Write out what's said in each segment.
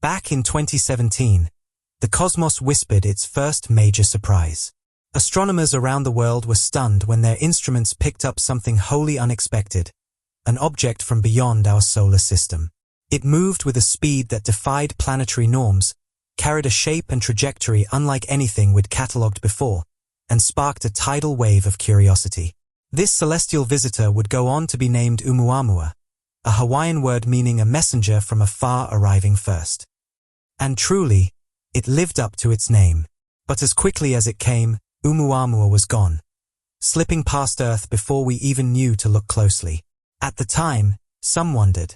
Back in 2017, the cosmos whispered its first major surprise. Astronomers around the world were stunned when their instruments picked up something wholly unexpected, an object from beyond our solar system. It moved with a speed that defied planetary norms, carried a shape and trajectory unlike anything we'd catalogued before, and sparked a tidal wave of curiosity. This celestial visitor would go on to be named Oumuamua, a Hawaiian word meaning a messenger from afar arriving first. And truly, it lived up to its name. But as quickly as it came, Oumuamua was gone, slipping past Earth before we even knew to look closely. At the time, some wondered,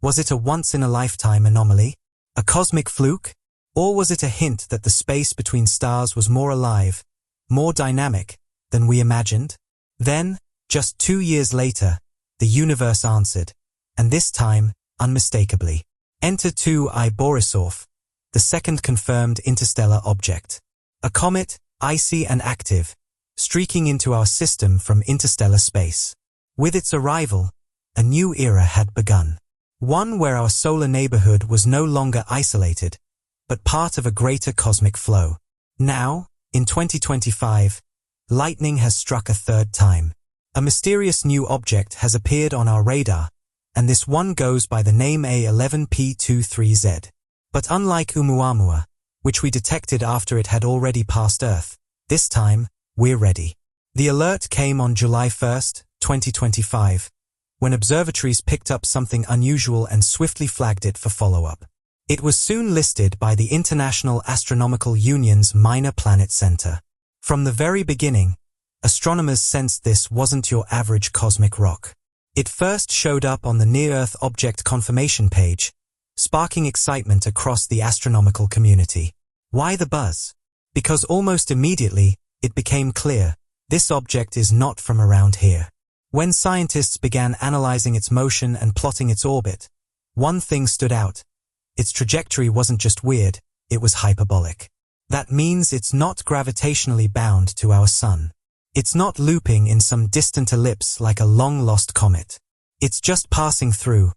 was it a once-in-a-lifetime anomaly? A cosmic fluke? Or was it a hint that the space between stars was more alive, more dynamic, than we imagined? Then, just 2 years later, the universe answered, and this time, unmistakably. Enter 2I Borisov, the second confirmed interstellar object. A comet, icy and active, streaking into our system from interstellar space. With its arrival, a new era had begun. One where our solar neighborhood was no longer isolated, but part of a greater cosmic flow. Now, in 2025, lightning has struck a third time. A mysterious new object has appeared on our radar, and this one goes by the name A11P23Z. But unlike Oumuamua, which we detected after it had already passed Earth, this time, we're ready. The alert came on July 1st, 2025, when observatories picked up something unusual and swiftly flagged it for follow-up. It was soon listed by the International Astronomical Union's Minor Planet Center. From the very beginning, astronomers sensed this wasn't your average cosmic rock. It first showed up on the Near-Earth Object Confirmation page, sparking excitement across the astronomical community. Why the buzz? Because almost immediately, it became clear, this object is not from around here. When scientists began analyzing its motion and plotting its orbit, one thing stood out. Its trajectory wasn't just weird, it was hyperbolic. That means it's not gravitationally bound to our sun. It's not looping in some distant ellipse like a long-lost comet. It's just passing through,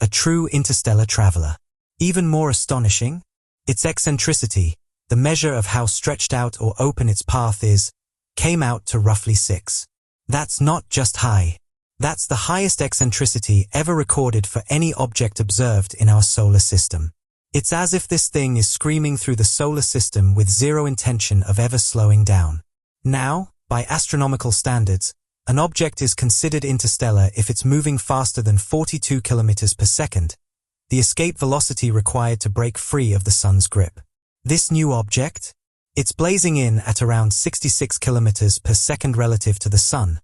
a true interstellar traveler. Even more astonishing, its eccentricity, the measure of how stretched out or open its path is, came out to roughly 6. That's not just high. That's the highest eccentricity ever recorded for any object observed in our solar system. It's as if this thing is screaming through the solar system with zero intention of ever slowing down. Now, by astronomical standards, an object is considered interstellar if it's moving faster than 42 kilometers per second, the escape velocity required to break free of the sun's grip. This new object? It's blazing in at around 66 kilometers per second relative to the sun,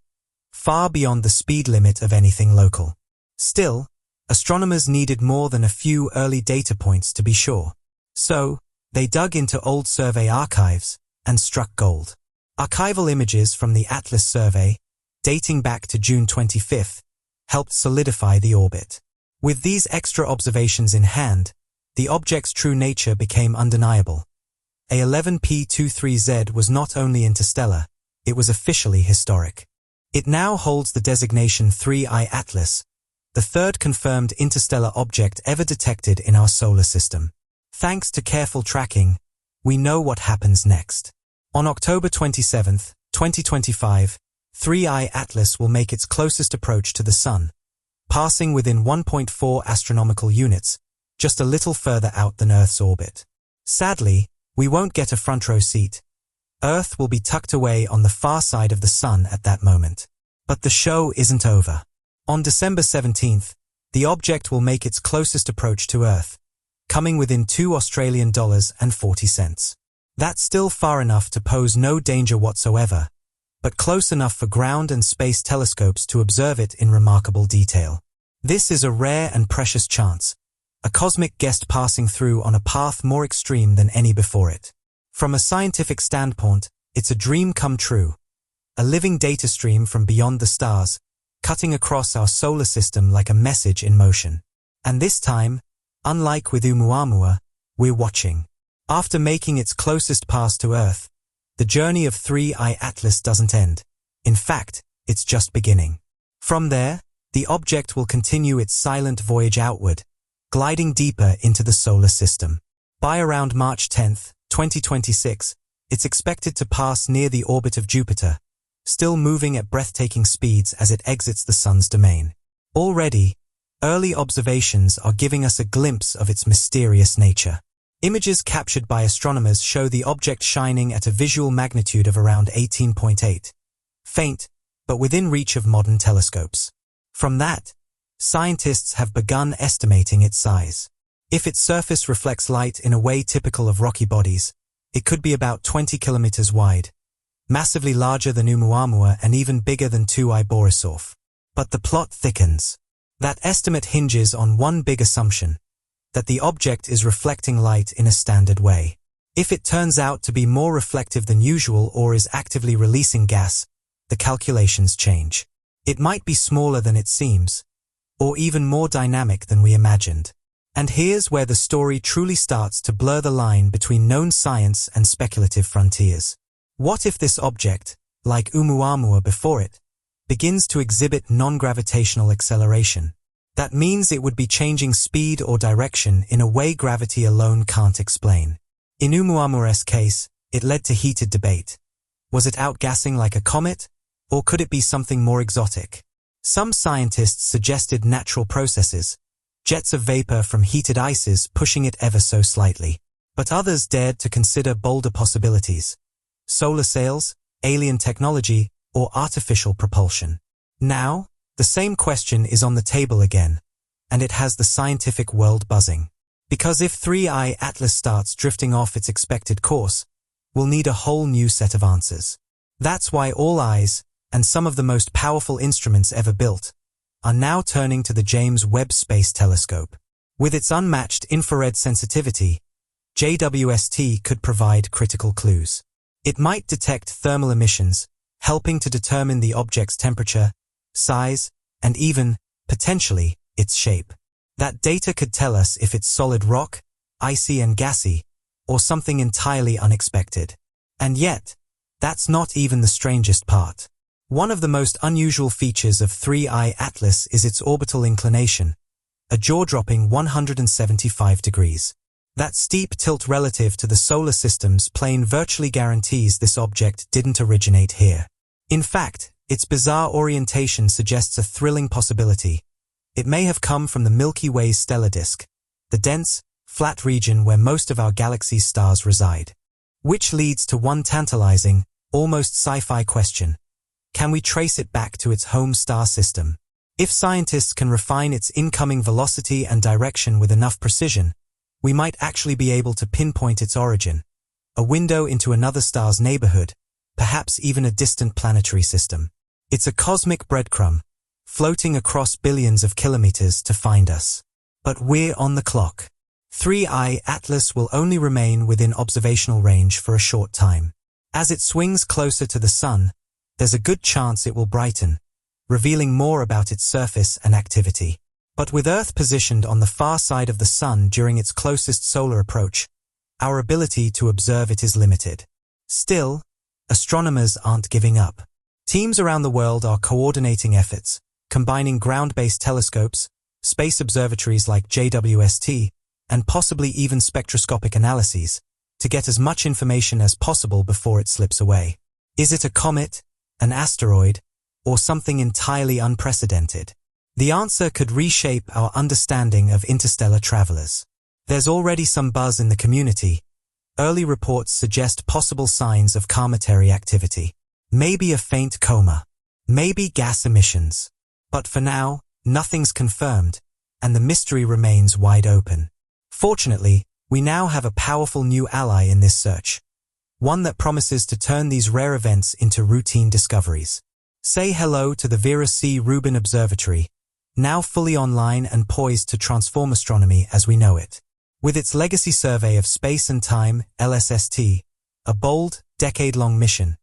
far beyond the speed limit of anything local. Still, astronomers needed more than a few early data points to be sure. So, they dug into old survey archives and struck gold. Archival images from the Atlas survey, dating back to June 25th, helped solidify the orbit. With these extra observations in hand, the object's true nature became undeniable. A11P23Z was not only interstellar, it was officially historic. It now holds the designation 3I Atlas, the third confirmed interstellar object ever detected in our solar system. Thanks to careful tracking, we know what happens next. On October 27, 2025, 3I Atlas will make its closest approach to the Sun, passing within 1.4 astronomical units, just a little further out than Earth's orbit. Sadly, we won't get a front-row seat. Earth will be tucked away on the far side of the Sun at that moment. But the show isn't over. On December 17th, the object will make its closest approach to Earth, coming within $2.40. That's still far enough to pose no danger whatsoever, but close enough for ground and space telescopes to observe it in remarkable detail. This is a rare and precious chance, a cosmic guest passing through on a path more extreme than any before it. From a scientific standpoint, it's a dream come true, a living data stream from beyond the stars, cutting across our solar system like a message in motion. And this time, unlike with Oumuamua, we're watching. After making its closest pass to Earth, the journey of 3I Atlas doesn't end. In fact, it's just beginning. From there, the object will continue its silent voyage outward, gliding deeper into the solar system. By around March 10, 2026, it's expected to pass near the orbit of Jupiter, still moving at breathtaking speeds as it exits the Sun's domain. Already, early observations are giving us a glimpse of its mysterious nature. Images captured by astronomers show the object shining at a visual magnitude of around 18.8. Faint, but within reach of modern telescopes. From that, scientists have begun estimating its size. If its surface reflects light in a way typical of rocky bodies, it could be about 20 kilometers wide, massively larger than Oumuamua and even bigger than 2I Borisov. But the plot thickens. That estimate hinges on one big assumption, that the object is reflecting light in a standard way. If it turns out to be more reflective than usual or is actively releasing gas, the calculations change. It might be smaller than it seems, or even more dynamic than we imagined. And here's where the story truly starts to blur the line between known science and speculative frontiers. What if this object, like Oumuamua before it, begins to exhibit non-gravitational acceleration? That means it would be changing speed or direction in a way gravity alone can't explain. In Oumuamua's case, it led to heated debate. Was it outgassing like a comet, or could it be something more exotic? Some scientists suggested natural processes, jets of vapor from heated ices pushing it ever so slightly. But others dared to consider bolder possibilities: solar sails, alien technology, or artificial propulsion. Now, the same question is on the table again, and it has the scientific world buzzing. Because if 3I Atlas starts drifting off its expected course, we'll need a whole new set of answers. That's why all eyes, and some of the most powerful instruments ever built, are now turning to the James Webb Space Telescope. With its unmatched infrared sensitivity, JWST could provide critical clues. It might detect thermal emissions, helping to determine the object's temperature, size, and even, potentially, its shape. That data could tell us if it's solid rock, icy and gassy, or something entirely unexpected. And yet, that's not even the strangest part. One of the most unusual features of 3I Atlas is its orbital inclination, a jaw-dropping 175 degrees. That steep tilt relative to the solar system's plane virtually guarantees this object didn't originate here. In fact, its bizarre orientation suggests a thrilling possibility. It may have come from the Milky Way's stellar disk, the dense, flat region where most of our galaxy's stars reside. Which leads to one tantalizing, almost sci-fi question. Can we trace it back to its home star system? If scientists can refine its incoming velocity and direction with enough precision, we might actually be able to pinpoint its origin, a window into another star's neighborhood, perhaps even a distant planetary system. It's a cosmic breadcrumb, floating across billions of kilometers to find us. But we're on the clock. 3I Atlas will only remain within observational range for a short time. As it swings closer to the Sun, there's a good chance it will brighten, revealing more about its surface and activity. But with Earth positioned on the far side of the Sun during its closest solar approach, our ability to observe it is limited. Still, astronomers aren't giving up. Teams around the world are coordinating efforts, combining ground-based telescopes, space observatories like JWST, and possibly even spectroscopic analyses, to get as much information as possible before it slips away. Is it a comet, an asteroid, or something entirely unprecedented? The answer could reshape our understanding of interstellar travelers. There's already some buzz in the community. Early reports suggest possible signs of cometary activity. Maybe a faint coma. Maybe gas emissions. But for now, nothing's confirmed, and the mystery remains wide open. Fortunately, we now have a powerful new ally in this search. One that promises to turn these rare events into routine discoveries. Say hello to the Vera C. Rubin Observatory, now fully online and poised to transform astronomy as we know it. With its legacy survey of space and time, LSST, a bold, decade-long mission,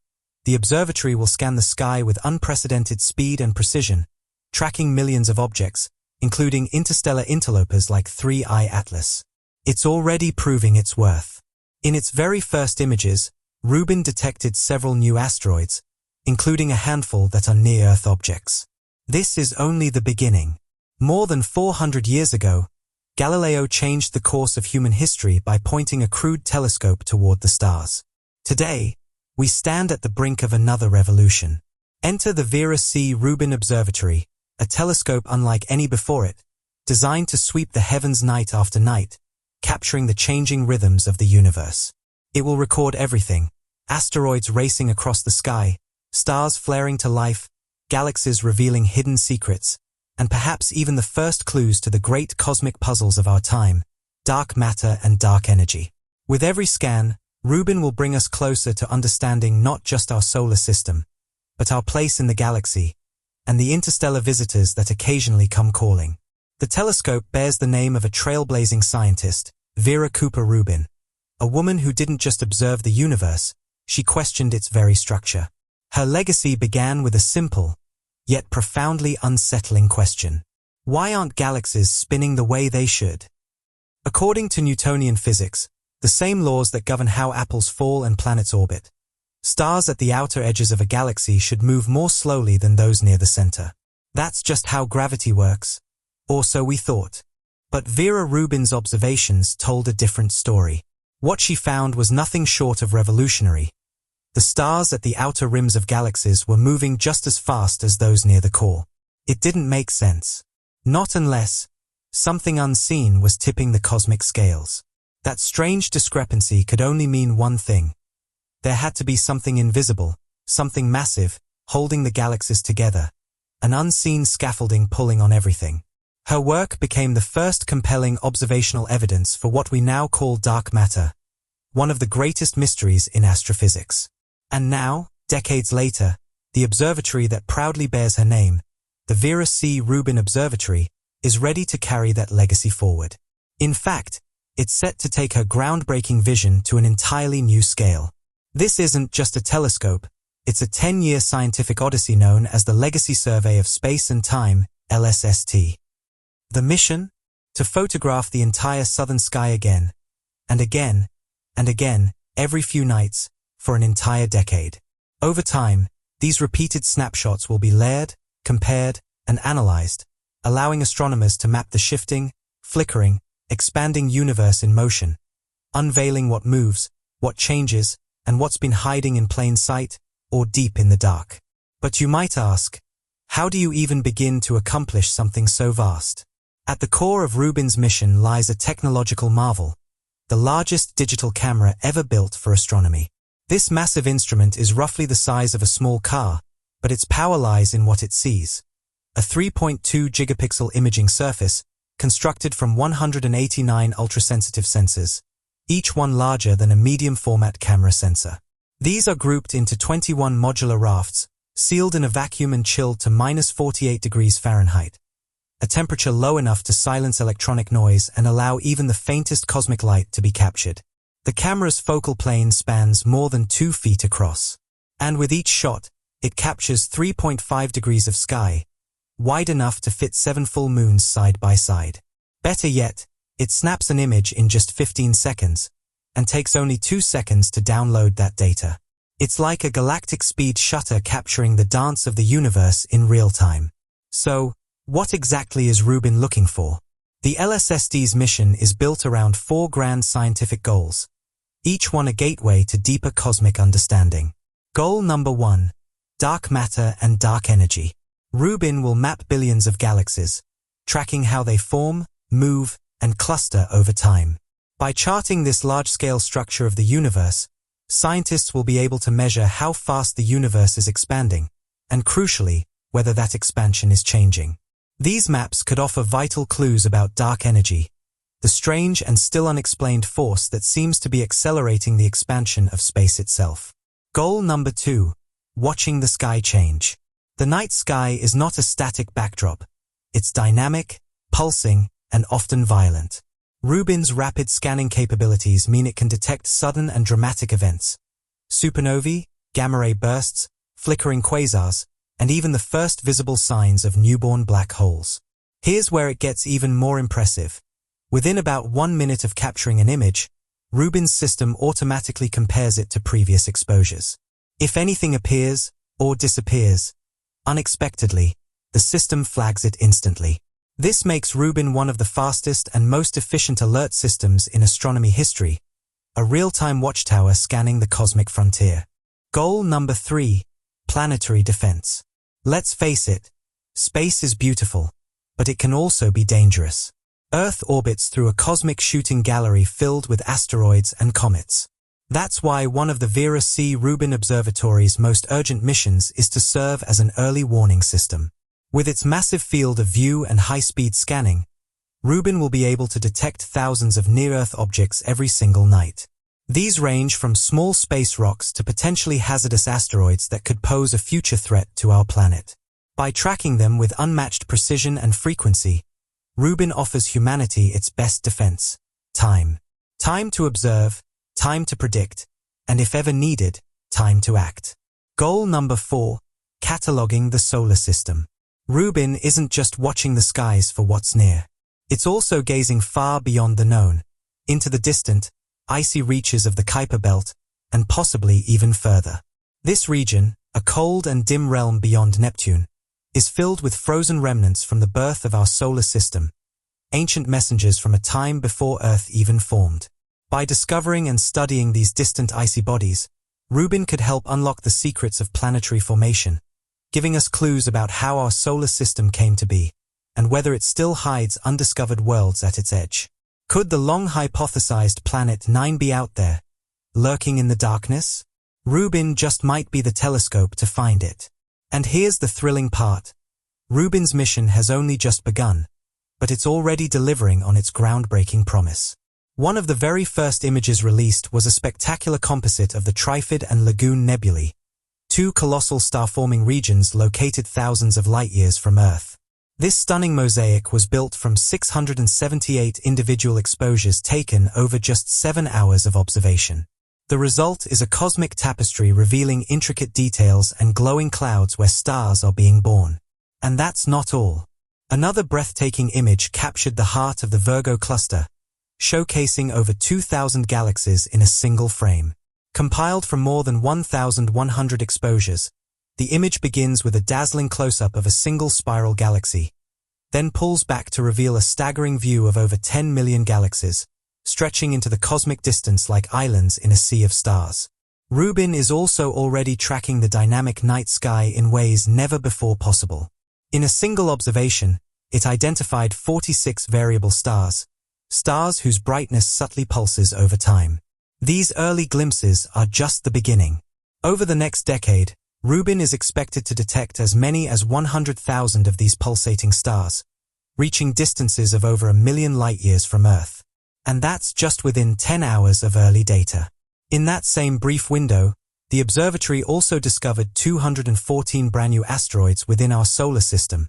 the observatory will scan the sky with unprecedented speed and precision, tracking millions of objects, including interstellar interlopers like 3I Atlas. It's already proving its worth. In its very first images, Rubin detected several new asteroids, including a handful that are near-Earth objects. This is only the beginning. More than 400 years ago, Galileo changed the course of human history by pointing a crude telescope toward the stars. Today, we stand at the brink of another revolution. Enter the Vera C. Rubin Observatory, a telescope unlike any before it, designed to sweep the heavens night after night, capturing the changing rhythms of the universe. It will record everything: asteroids racing across the sky, stars flaring to life, galaxies revealing hidden secrets, and perhaps even the first clues to the great cosmic puzzles of our time: dark matter and dark energy. With every scan, Rubin will bring us closer to understanding not just our solar system, but our place in the galaxy, and the interstellar visitors that occasionally come calling. The telescope bears the name of a trailblazing scientist, Vera Cooper Rubin, a woman who didn't just observe the universe, she questioned its very structure. Her legacy began with a simple, yet profoundly unsettling question. Why aren't galaxies spinning the way they should? According to Newtonian physics, the same laws that govern how apples fall and planets orbit, stars at the outer edges of a galaxy should move more slowly than those near the center. That's just how gravity works, or so we thought. But Vera Rubin's observations told a different story. What she found was nothing short of revolutionary. The stars at the outer rims of galaxies were moving just as fast as those near the core. It didn't make sense. Not unless something unseen was tipping the cosmic scales. That strange discrepancy could only mean one thing. There had to be something invisible, something massive, holding the galaxies together, an unseen scaffolding pulling on everything. Her work became the first compelling observational evidence for what we now call dark matter, one of the greatest mysteries in astrophysics. And now, decades later, the observatory that proudly bears her name, the Vera C. Rubin Observatory, is ready to carry that legacy forward. In fact, it's set to take her groundbreaking vision to an entirely new scale. This isn't just a telescope, it's a 10-year scientific odyssey known as the Legacy Survey of Space and Time, LSST. The mission? To photograph the entire southern sky again, and again, and again, every few nights, for an entire decade. Over time, these repeated snapshots will be layered, compared, and analyzed, allowing astronomers to map the shifting, flickering, expanding universe in motion, unveiling what moves, what changes, and what's been hiding in plain sight or deep in the dark. But you might ask, how do you even begin to accomplish something so vast? At the core of Rubin's mission lies a technological marvel, the largest digital camera ever built for astronomy. This massive instrument is roughly the size of a small car, but its power lies in what it sees. A 3.2 gigapixel imaging surface, constructed from 189 ultrasensitive sensors, each one larger than a medium-format camera sensor. These are grouped into 21 modular rafts, sealed in a vacuum and chilled to -48 degrees Fahrenheit, a temperature low enough to silence electronic noise and allow even the faintest cosmic light to be captured. The camera's focal plane spans more than 2 feet across, and with each shot, it captures 3.5 degrees of sky, wide enough to fit 7 full moons side by side. Better yet, it snaps an image in just 15 seconds, and takes only 2 seconds to download that data. It's like a galactic speed shutter capturing the dance of the universe in real time. So, what exactly is Rubin looking for? The LSST's mission is built around 4 grand scientific goals, each one a gateway to deeper cosmic understanding. Goal number 1. Dark matter and dark energy. Rubin will map billions of galaxies, tracking how they form, move, and cluster over time. By charting this large-scale structure of the universe, scientists will be able to measure how fast the universe is expanding, and crucially, whether that expansion is changing. These maps could offer vital clues about dark energy, the strange and still unexplained force that seems to be accelerating the expansion of space itself. Goal number 2. Watching the sky change. The night sky is not a static backdrop. It's dynamic, pulsing, and often violent. Rubin's rapid scanning capabilities mean it can detect sudden and dramatic events: supernovae, gamma-ray bursts, flickering quasars, and even the first visible signs of newborn black holes. Here's where it gets even more impressive. Within about 1 minute of capturing an image, Rubin's system automatically compares it to previous exposures. If anything appears, or disappears, unexpectedly, the system flags it instantly. This makes Rubin one of the fastest and most efficient alert systems in astronomy history, a real-time watchtower scanning the cosmic frontier. Goal number 3, planetary defense. Let's face it, space is beautiful, but it can also be dangerous. Earth orbits through a cosmic shooting gallery filled with asteroids and comets. That's why one of the Vera C. Rubin Observatory's most urgent missions is to serve as an early warning system. With its massive field of view and high-speed scanning, Rubin will be able to detect thousands of near-Earth objects every single night. These range from small space rocks to potentially hazardous asteroids that could pose a future threat to our planet. By tracking them with unmatched precision and frequency, Rubin offers humanity its best defense: time. Time to observe, time to predict, and if ever needed, time to act. Goal number 4, cataloging the solar system. Rubin isn't just watching the skies for what's near. It's also gazing far beyond the known, into the distant, icy reaches of the Kuiper Belt, and possibly even further. This region, a cold and dim realm beyond Neptune, is filled with frozen remnants from the birth of our solar system, ancient messengers from a time before Earth even formed. By discovering and studying these distant icy bodies, Rubin could help unlock the secrets of planetary formation, giving us clues about how our solar system came to be, and whether it still hides undiscovered worlds at its edge. Could the long-hypothesized Planet 9 be out there, lurking in the darkness? Rubin just might be the telescope to find it. And here's the thrilling part. Rubin's mission has only just begun, but it's already delivering on its groundbreaking promise. One of the very first images released was a spectacular composite of the Trifid and Lagoon nebulae, two colossal star-forming regions located thousands of light-years from Earth. This stunning mosaic was built from 678 individual exposures taken over just 7 hours of observation. The result is a cosmic tapestry revealing intricate details and glowing clouds where stars are being born. And that's not all. Another breathtaking image captured the heart of the Virgo cluster, showcasing over 2,000 galaxies in a single frame. Compiled from more than 1,100 exposures, the image begins with a dazzling close-up of a single spiral galaxy, then pulls back to reveal a staggering view of over 10 million galaxies, stretching into the cosmic distance like islands in a sea of stars. Rubin is also already tracking the dynamic night sky in ways never before possible. In a single observation, it identified 46 variable stars, stars whose brightness subtly pulses over time. These early glimpses are just the beginning. Over the next decade, Rubin is expected to detect as many as 100,000 of these pulsating stars, reaching distances of over 1 million light-years from Earth. And that's just within 10 hours of early data. In that same brief window, the observatory also discovered 214 brand new asteroids within our solar system,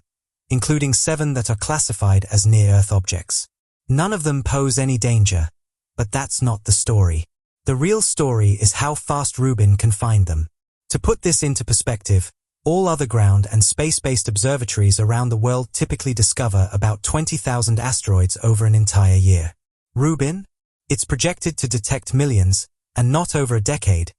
including 7 that are classified as near-Earth objects. None of them pose any danger, but that's not the story. The real story is how fast Rubin can find them. To put this into perspective, all other ground and space-based observatories around the world typically discover about 20,000 asteroids over an entire year. Rubin? It's projected to detect millions, and not over a decade,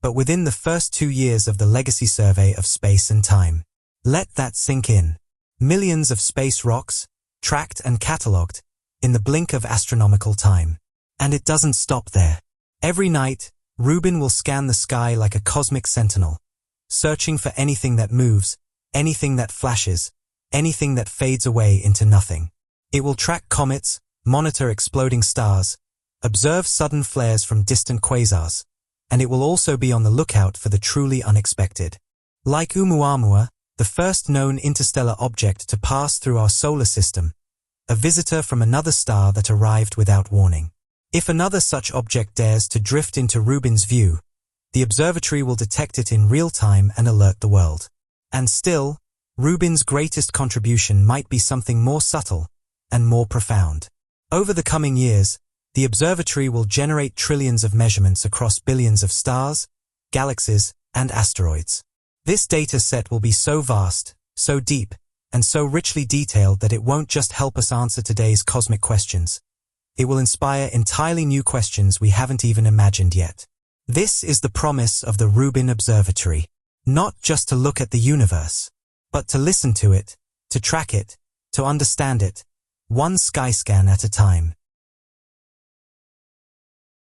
but within the first 2 years of the legacy survey of space and time. Let that sink in. Millions of space rocks, tracked and catalogued, in the blink of astronomical time. And it doesn't stop there. Every night, Rubin will scan the sky like a cosmic sentinel, searching for anything that moves, anything that flashes, anything that fades away into nothing. It will track comets, monitor exploding stars, observe sudden flares from distant quasars, and it will also be on the lookout for the truly unexpected. Like Oumuamua, the first known interstellar object to pass through our solar system, a visitor from another star that arrived without warning. If another such object dares to drift into Rubin's view, the observatory will detect it in real time and alert the world. And still, Rubin's greatest contribution might be something more subtle and more profound. Over the coming years, the observatory will generate trillions of measurements across billions of stars, galaxies, and asteroids. This data set will be so vast, so deep, and so richly detailed that it won't just help us answer today's cosmic questions. It will inspire entirely new questions we haven't even imagined yet. This is the promise of the Rubin Observatory. Not just to look at the universe, but to listen to it, to track it, to understand it, one sky scan at a time.